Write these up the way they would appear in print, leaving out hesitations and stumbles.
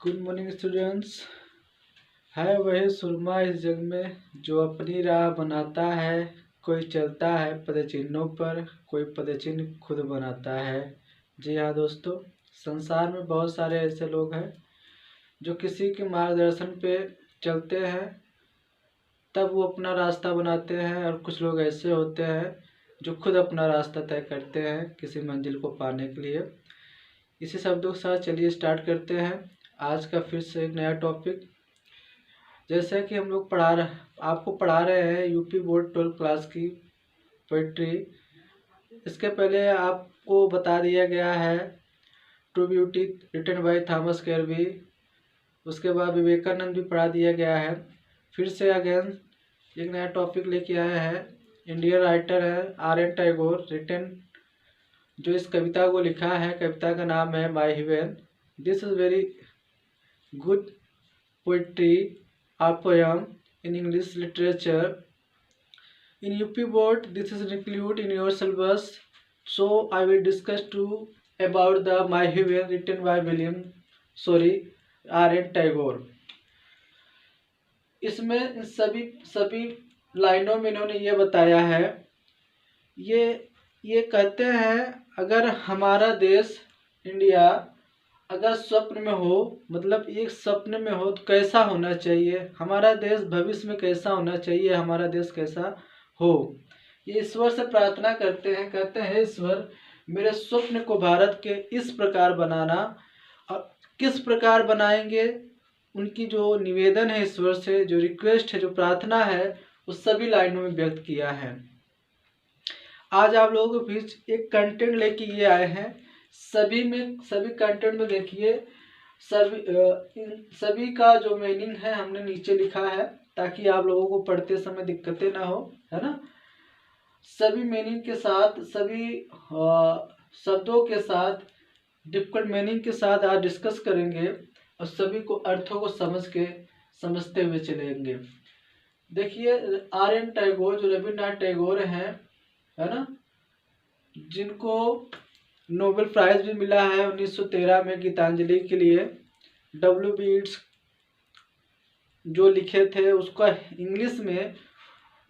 Good morning students. है वही सुरमा इस जग में जो अपनी राह बनाता है। कोई चलता है पदचिन्हों पर, कोई पदचिन्ह खुद बनाता है। जी हाँ दोस्तों, संसार में बहुत सारे ऐसे लोग हैं जो किसी के मार्गदर्शन पे चलते हैं तब वो अपना रास्ता बनाते हैं, और कुछ लोग ऐसे होते हैं जो खुद अपना रास्ता तय करते हैं किसी मंजिल को पाने के लिए। इसी शब्दों के साथ चलिए स्टार्ट करते हैं आज का फिर से एक नया टॉपिक। जैसे कि हम लोग आपको पढ़ा रहे हैं यूपी बोर्ड 12th क्लास की पोइट्री। इसके पहले आपको बता दिया गया है true beauty written by Thomas Carew. उसके बाद विवेकानंद भी पढ़ा दिया गया है। फिर से अगेन एक नया टॉपिक लेके आए हैं। इंडियन राइटर है R.N. टैगोर रिटन, जो इस कविता को लिखा है। कविता का नाम है my heaven. This is very good poetry or poem in English literature. In UP board, this is included in your syllabus. So I will discuss about the My Heaven written by R.N. Tagore. इसमें सभी लाइनों में इन्होंने ये बताया है, ये कहते हैं अगर हमारा देश इंडिया अगर स्वप्न में हो, मतलब एक स्वप्न में हो तो कैसा होना चाहिए, हमारा देश भविष्य में कैसा होना चाहिए, हमारा देश कैसा हो। ये ईश्वर से प्रार्थना करते हैं, कहते हैं ईश्वर मेरे स्वप्न को भारत के इस प्रकार बनाना। और किस प्रकार बनाएंगे, उनकी जो निवेदन है ईश्वर से, जो रिक्वेस्ट है, जो प्रार्थना है, उस सभी लाइनों में व्यक्त किया है। आज आप लोगों के बीच एक कंटेंट लेके ये आए हैं। सभी कंटेंट में देखिए सभी का जो मीनिंग है हमने नीचे लिखा है, ताकि आप लोगों को पढ़ते समय दिक्कतें ना हो, है ना। सभी मीनिंग के साथ, सभी शब्दों के साथ, डिफिकल्ट मीनिंग के साथ आज डिस्कस करेंगे और सभी को अर्थों को समझते हुए चलेंगे। देखिए R.N. टैगोर, जो रविन्द्रनाथ टैगोर हैं, है ना, जिनको नोबेल प्राइज भी मिला है 1913 में गीतांजलि के लिए। W.B. येट्स जो लिखे थे उसका इंग्लिश में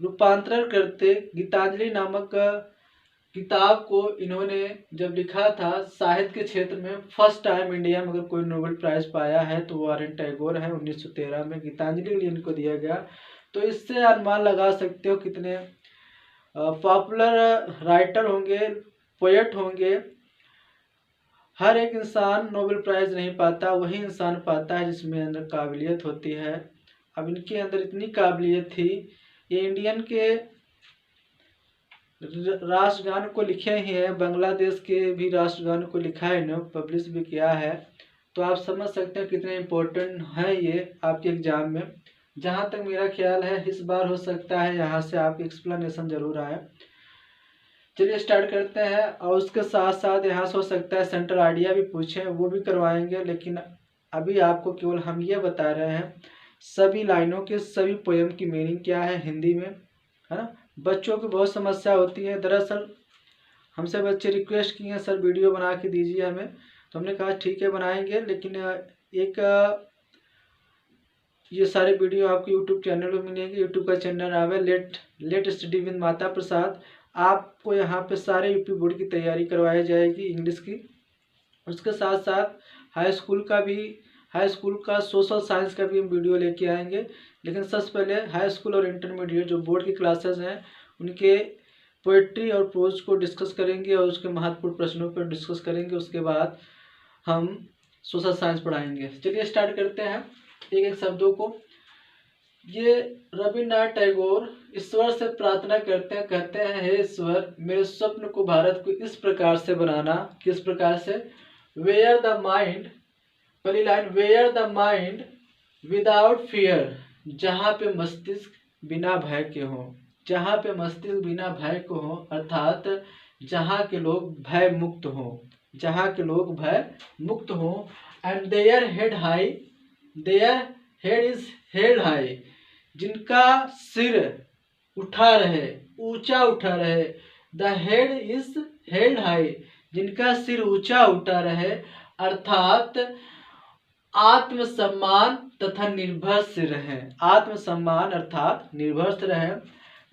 रूपांतरण करते गीतांजलि नामक किताब को इन्होंने जब लिखा था, साहित्य के क्षेत्र में फर्स्ट टाइम इंडिया में अगर कोई नोबेल प्राइज पाया है तो वो R.N. टैगोर है। 1913 में गीतांजलि के लिए इनको दिया गया। तो इससे अनुमान लगा सकते हो कितने पॉपुलर राइटर होंगे, पोएट होंगे। हर एक इंसान नोबेल प्राइज नहीं पाता, वही इंसान पाता है जिसमें अंदर काबिलियत होती है। अब इनके अंदर इतनी काबिलियत थी, ये इंडियन के राष्ट्रगान को लिखे ही हैं, बांग्लादेश के भी राष्ट्रगान को लिखा है, इन्होंने पब्लिश भी किया है। तो आप समझ सकते हैं कितने इम्पोर्टेंट है ये आपके एग्जाम में। जहाँ तक मेरा ख्याल है इस बार हो सकता है यहाँ से आपकी एक्सप्लेनेशन जरूर आए। चलिए स्टार्ट करते हैं। और उसके साथ साथ यहाँ से हो सकता है सेंट्रल आइडिया भी पूछें, वो भी करवाएंगे। लेकिन अभी आपको केवल हम ये बता रहे हैं सभी लाइनों के, सभी पोएम की मीनिंग क्या है हिंदी में, है ना। बच्चों की बहुत समस्या होती है। दरअसल हमसे बच्चे रिक्वेस्ट किए हैं सर वीडियो बना के दीजिए हमें, तो हमने कहा ठीक है बनाएंगे। लेकिन एक ये सारे वीडियो आपको यूट्यूब चैनल पर मिलेंगे। यूट्यूब का चैनल आवे let study with Mata Prasad. आपको यहाँ पे सारे यूपी बोर्ड की तैयारी करवाई जाएगी इंग्लिश की। उसके साथ साथ हाई स्कूल का सोशल साइंस का भी हम वीडियो लेके आएंगे। लेकिन सबसे पहले हाई स्कूल और इंटरमीडिएट जो बोर्ड की क्लासेस हैं उनके पोइट्री और प्रोज को डिस्कस करेंगे और उसके महत्वपूर्ण प्रश्नों पर डिस्कस करेंगे। उसके बाद हम सोशल साइंस पढ़ाएंगे। चलिए स्टार्ट करते हैं एक एक शब्दों को। ये रविन्द्रनाथ टैगोर ईश्वर से प्रार्थना करते हैं, कहते हैं हे ईश्वर मेरे स्वप्न को भारत को इस प्रकार से बनाना। किस प्रकार से? वेयर द माइंड, पहली line, where the mind without fear, जहाँ पे मस्तिष्क बिना भय के हो, जहाँ पे मस्तिष्क बिना भय को हो, अर्थात जहाँ के लोग भय मुक्त हो, जहाँ के लोग भय मुक्त हो। And their head high, their head is held high, जिनका सिर उठा रहे, ऊंचा उठा रहे। The head is held high, जिनका सिर ऊंचा उठा रहे, अर्थात आत्मसम्मान तथा निर्भर से रहें। आत्मसम्मान अर्थात निर्भर से रहें।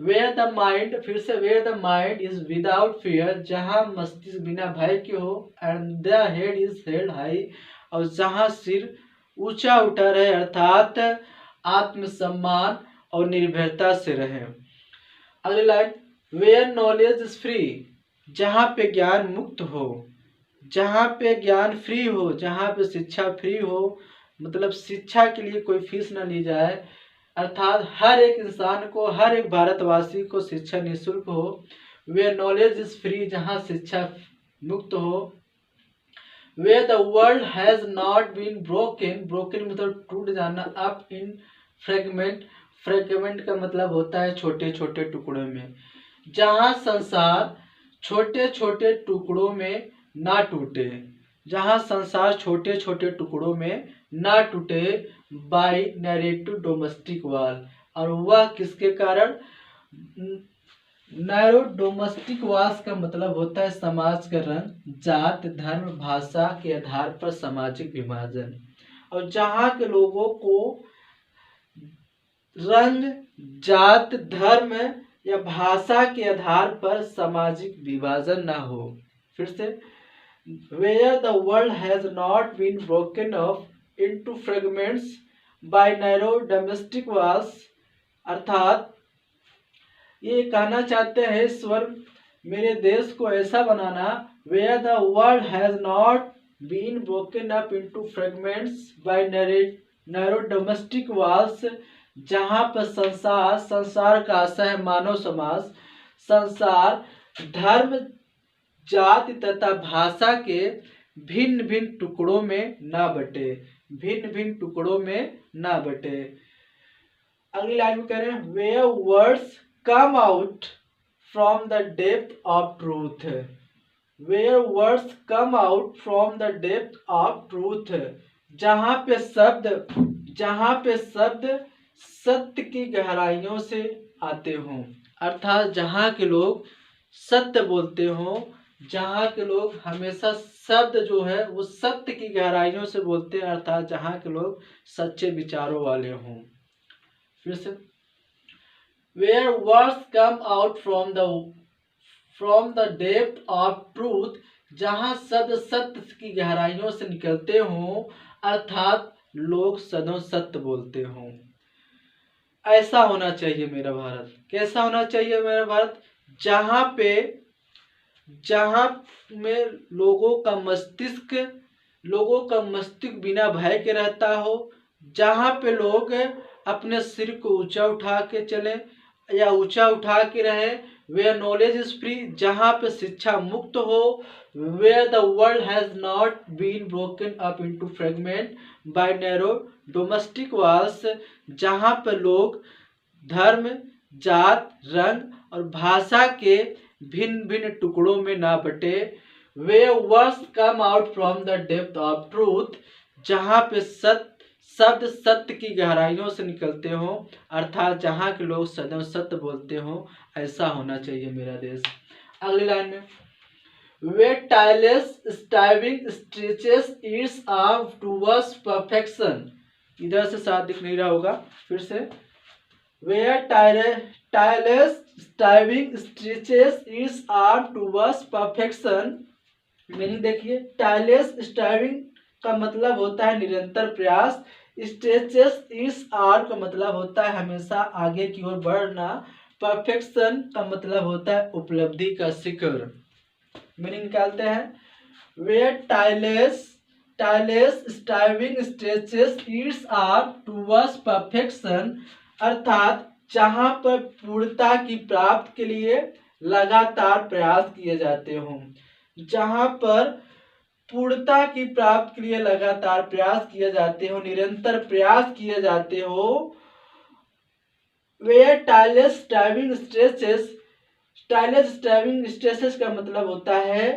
वेयर द माइंड, फिर से where the mind is without fear, जहाँ मस्तिष्क बिना भय के हो। And the head is held high, और जहाँ सिर ऊंचा उठा रहे, अर्थात आत्मसम्मान और निर्भरता से रहें। अगली line, where knowledge is free, जहाँ पे ज्ञान मुक्त हो। जहाँ पे ज्ञान फ्री हो, जहाँ पे शिक्षा फ्री हो, मतलब शिक्षा के लिए कोई फीस ना ली जाए, अर्थात हर एक इंसान को, हर एक भारतवासी को शिक्षा निःशुल्क हो। वेयर नॉलेज इज फ्री, जहाँ शिक्षा मुक्त हो। Where the world has not been broken, broken मतलब टूट जाना, अप इन फ्रेगमेंट, फ्रेगमेंट का मतलब होता है छोटे छोटे टुकड़ों में। जहाँ संसार छोटे छोटे टुकड़ों में ना टूटे, जहाँ संसार छोटे छोटे टुकड़ों में ना टूटे। बाय नैरेटिव डोमेस्टिक वाल, और वह किसके कारण? नैरो डोमेस्टिक वाल्स का मतलब होता है समाज का रंग, जात, धर्म, भाषा के आधार पर सामाजिक विभाजन। और जहाँ के लोगों को रंग, जात, धर्म या भाषा के आधार पर सामाजिक विभाजन ना हो। फिर से, where the world has not been broken up into fragments by narrow domestic walls, अर्थात ये कहना चाहते हैं ईश्वर मेरे देश को ऐसा बनाना, where the world has not been broken up into fragments by narrow domestic walls, जहाँ पर संसार, संसार का आशय है मानव समाज, संसार धर्म, जाति तथा भाषा के भिन्न भिन्न टुकड़ों में ना बटे, भिन्न भिन्न टुकड़ों में ना बटे। अगली लाइन में कह रहे हैं, where words come out from the depth of truth, where words come out from the depth of truth, जहाँ पे शब्द सत्य की गहराइयों से आते हों, अर्थात जहाँ के लोग सत्य बोलते हों, जहाँ के लोग हमेशा शब्द जो है वो सत्य की गहराइयों से बोलते हैं, अर्थात जहाँ के लोग सच्चे विचारों वाले हों। फिर से, where words come out from the depth of truth, जहाँ शब्द सत्य की गहराइयों से निकलते हों, अर्थात लोग सदैव सत्य बोलते हों। ऐसा होना चाहिए मेरा भारत। कैसा होना चाहिए मेरा भारत? जहाँ में लोगों का मस्तिष्क बिना भय के रहता हो, जहाँ पे लोग अपने सिर को ऊंचा उठा के चले या ऊंचा उठा के रहे। वेयर नॉलेज इज फ्री, जहाँ पे शिक्षा मुक्त हो। Where the world has not been broken up into fragment by narrow domestic walls, जहाँ पे लोग धर्म, जात, रंग और भाषा के भिन्न भिन्न टुकड़ों में ना बटे। Where words come out from the depth of truth, जहाँ पे शब्द सत्य की गहराइयों से निकलते हों, अर्थात जहाँ के लोग सदैव सत्य बोलते हों। ऐसा होना चाहिए मेरा देश। अगली लाइन में, where tireless striving stretches its arm towards perfection, इधर से साथ दिख नहीं रहा होगा, फिर से, where tireless striving stretches its arm towards perfection। Meaning देखिए, टायरलेस स्ट्राइविंग का मतलब होता है निरंतर प्रयास, स्ट्रेचेस इट्स आर्म का मतलब होता है हमेशा आगे की ओर बढ़ना, परफेक्शन का मतलब होता है उपलब्धि का शिखर। मीनिंग निकालते हैं, where tireless striving stretches its arm towards perfection, अर्थात जहाँ पर पूर्णता की प्राप्ति के लिए लगातार प्रयास किए जाते हों, जहाँ पर पूर्णता की प्राप्ति के लिए लगातार प्रयास किए जाते हो, निरंतर प्रयास किए जाते हो। वेयर टायरलेस स्ट्राइविंग स्ट्रेचेस का मतलब होता है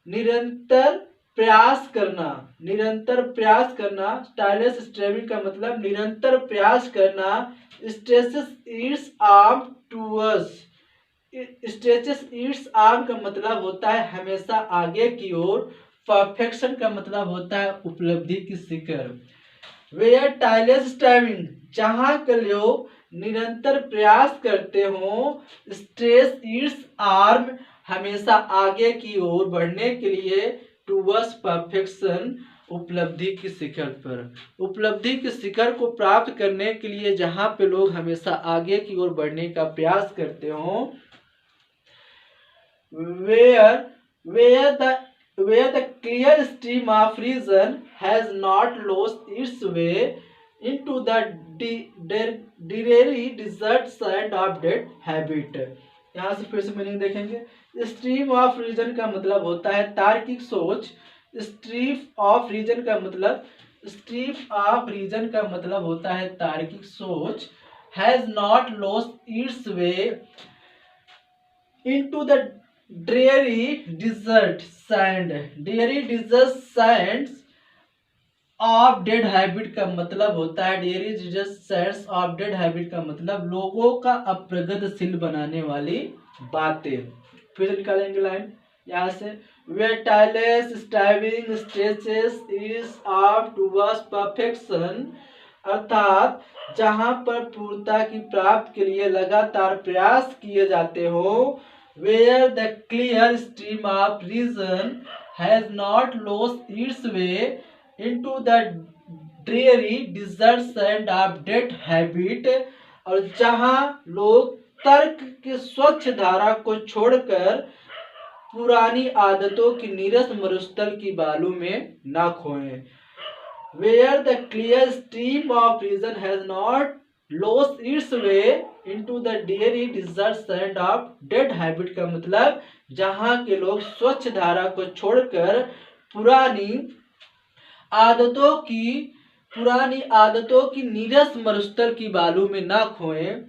निरंतर प्रयास करना, निरंतर प्रयास करना। टायरलेस स्ट्राइविंग का मतलब निरंतर प्रयास करना। Stretches its arm towards, stretches its arm का मतलब होता है हमेशा आगे की ओर। परफेक्शन का मतलब होता है उपलब्धि की शिखर। वेयर टाइलेस स्ट्राइविंग, जहां के लोग निरंतर प्रयास करते हो। स्ट्रेस इट्स आर्म, हमेशा आगे की ओर बढ़ने के लिए। टूवर्ड्स परफेक्शन, उपलब्धि की शिखर पर, उपलब्धि के शिखर को प्राप्त करने के लिए जहां पे लोग हमेशा आगे की ओर बढ़ने का प्रयास करते हो। where the clear stream of reason has not lost its way into the dreary deserts and of dead habit। यहाँ से फिर से मीनिंग देखेंगे। स्ट्रीम ऑफ रीजन का मतलब होता है तार्किक सोच। स्ट्रीम ऑफ रीजन का मतलब होता है तार्किक सोच। Has not lost its way into the dreary desert sands of dead habit का मतलब होता है dreary desert sands of dead habit का मतलब लोगों का अप्रगतिशील बनाने वाली बातें। फिर से निकालेंगे लाइन यहाँ से। where tireless striving stretches is up towards perfection, अर्थात जहां पर पूर्णता की प्राप्ति के लिए लगातार प्रयास किए जाते हो। where the clear stream of reason has not lost its way into the dreary desert sand of dead habit, और जहां लोग तर्क के स्वच्छ धारा को छोड़कर पुरानी आदतों की नीरस मरुस्थल की बालू में ना खोएं। where the clear stream of reason has not lost its way into the dreary desert sand of dead habit का मतलब जहां के लोग स्वच्छ धारा को छोड़कर पुरानी आदतों की नीरस मरुस्थल की बालू में ना खोएं।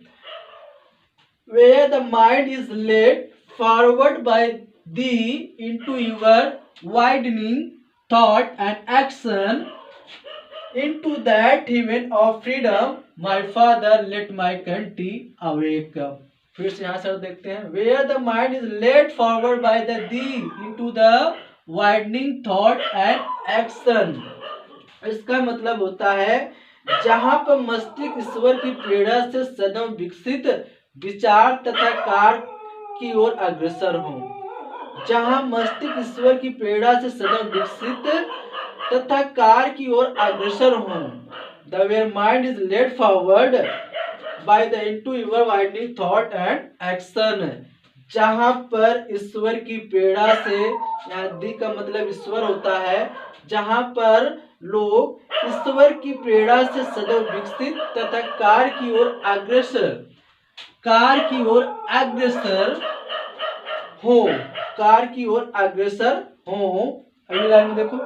where the mind is led forward by thee into your widening thought and action, into that heaven of freedom my father let my country awake। फिर से यहाँ से देखते हैं। where the mind is led forward by the thee into the widening thought and action, इसका मतलब होता है जहां पर मस्तिष्क ईश्वर की प्रेरणा से सदैव विकसित विचार तथा कार्य की ओर अग्रसर हो। जहां मस्तिष्क ईश्वर की प्रेरणा से सदैव विकसित तथा कार्य की ओर अग्रसर हो। The where mind is led forward by the into your widening thought and action, जहां पर ईश्वर की प्रेरणा से, यहाँ दी का मतलब ईश्वर होता है, जहां पर लोग ईश्वर की प्रेरणा से सदैव विकसित तथा कार्य की ओर अग्रसर हो। अगली लाइन में देखो।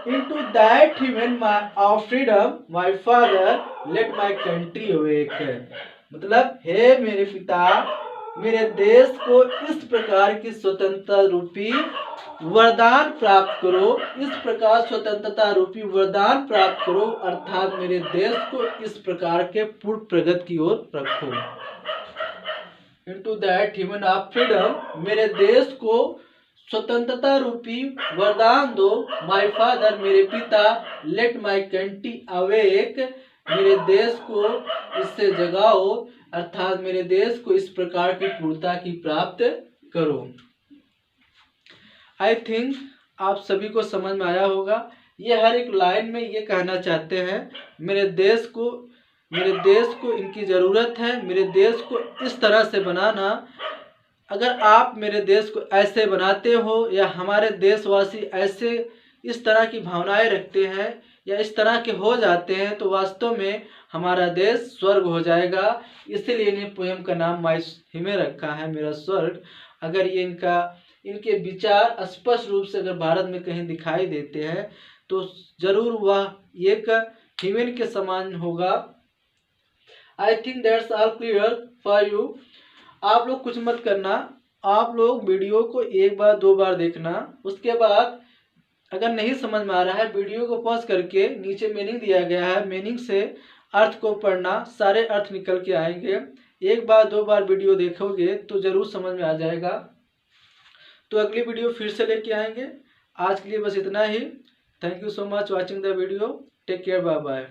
into that heaven of freedom my father let my country awake, मतलब हे मेरे पिता मेरे देश को इस प्रकार की स्वतंत्रता रूपी वरदान प्राप्त करो। इस प्रकार स्वतंत्रता रूपी वरदान प्राप्त करो, अर्थात मेरे देश को इस प्रकार के पूर्ण प्रगति की ओर रखो। into that heaven of freedom, मेरे देश को स्वतंत्रता रूपी वरदान दो। माय फादर, मेरे पिता। लेट माय कंट्री अवेक, मेरे देश को इससे जगाओ, अर्थात मेरे देश को इस प्रकार की पूर्णता की प्राप्त करो। आई थिंक आप सभी को समझ में आया होगा। ये हर एक लाइन में ये कहना चाहते हैं मेरे देश को इनकी ज़रूरत है। मेरे देश को इस तरह से बनाना, अगर आप मेरे देश को ऐसे बनाते हो या हमारे देशवासी ऐसे इस तरह की भावनाएं रखते हैं या इस तरह के हो जाते हैं तो वास्तव में हमारा देश स्वर्ग हो जाएगा। इसीलिए इन्हें पोएम का नाम माय हिमे रखा है, मेरा स्वर्ग। अगर ये इनके विचार स्पष्ट रूप से अगर भारत में कहीं दिखाई देते हैं तो ज़रूर वह एक हिमेन के समान होगा। I think that's all clear for you. आप लोग कुछ मत करना, आप लोग वीडियो को एक बार दो बार देखना, उसके बाद अगर नहीं समझ में आ रहा है वीडियो को पॉज करके नीचे मीनिंग दिया गया है, मीनिंग से अर्थ को पढ़ना, सारे अर्थ निकल के आएंगे। एक बार दो बार वीडियो देखोगे तो ज़रूर समझ में आ जाएगा। तो अगली वीडियो फिर से लेके आएंगे। आज के लिए बस इतना ही। Thank you so much watching the video. Take care, bye bye.